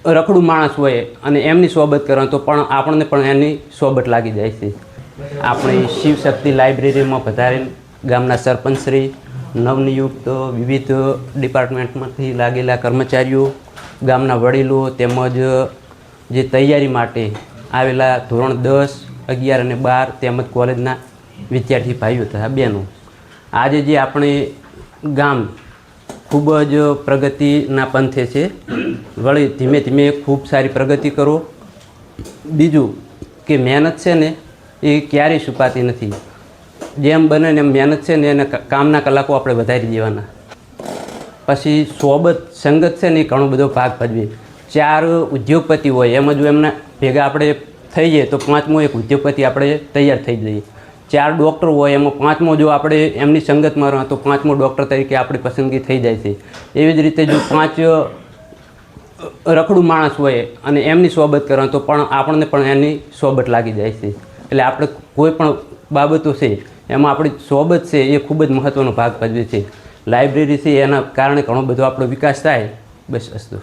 રખડું માણસ હોય અને એમની સોબત કરવાનું તો પણ આપણને પણ એની સોબત લાગી જાય છે. આપણી શિવશક્તિ લાઇબ્રેરીમાં પધારીને ગામના સરપંચશ્રી, નવનિયુક્ત વિવિધ ડિપાર્ટમેન્ટમાંથી લાગેલા કર્મચારીઓ, ગામના વડીલો તેમજ જે તૈયારી માટે આવેલા ધોરણ 10, 11 અને 12 તેમજ કોલેજના વિદ્યાર્થી ભાઈઓ તથા બહેનો, આજે જે આપણે ગામ ખૂબ જ પ્રગતિના પંથે છે, વળી ધીમે ધીમે ખૂબ સારી પ્રગતિ કરો. બીજું કે મહેનત છે ને એ ક્યારેય છુપાતી નથી. જેમ બને ને એમ મહેનત છે ને એને કામના કલાકો આપણે વધારી દેવાના. પછી સોબત સંગત છે ને એ ઘણો બધો ભાગ ભજવે. 4 ઉદ્યોગપતિ હોય એમ જો એમના ભેગા આપણે થઈ જઈએ તો 5મો એક ઉદ્યોગપતિ આપણે તૈયાર થઈ જઈએ. 4 ડૉક્ટર હોય એમાં 5મો જો આપણે એમની સંગતમાં રહો તો 5મો ડૉક્ટર તરીકે આપણી પસંદગી થઈ જાય છે. એવી જ રીતે જો 5 રખડું માણસ હોય અને એમની સોબત કરવાનું તો પણ આપણને પણ એની સોબત લાગી જાય છે. એટલે આપણે કોઈ પણ બાબતો છે એમાં આપણી સોબત છે એ ખૂબ જ મહત્ત્વનો ભાગ ભજવે છે. લાઇબ્રેરી છે એના કારણે ઘણો બધો આપણો વિકાસ થાય. બસ અસ્તુ.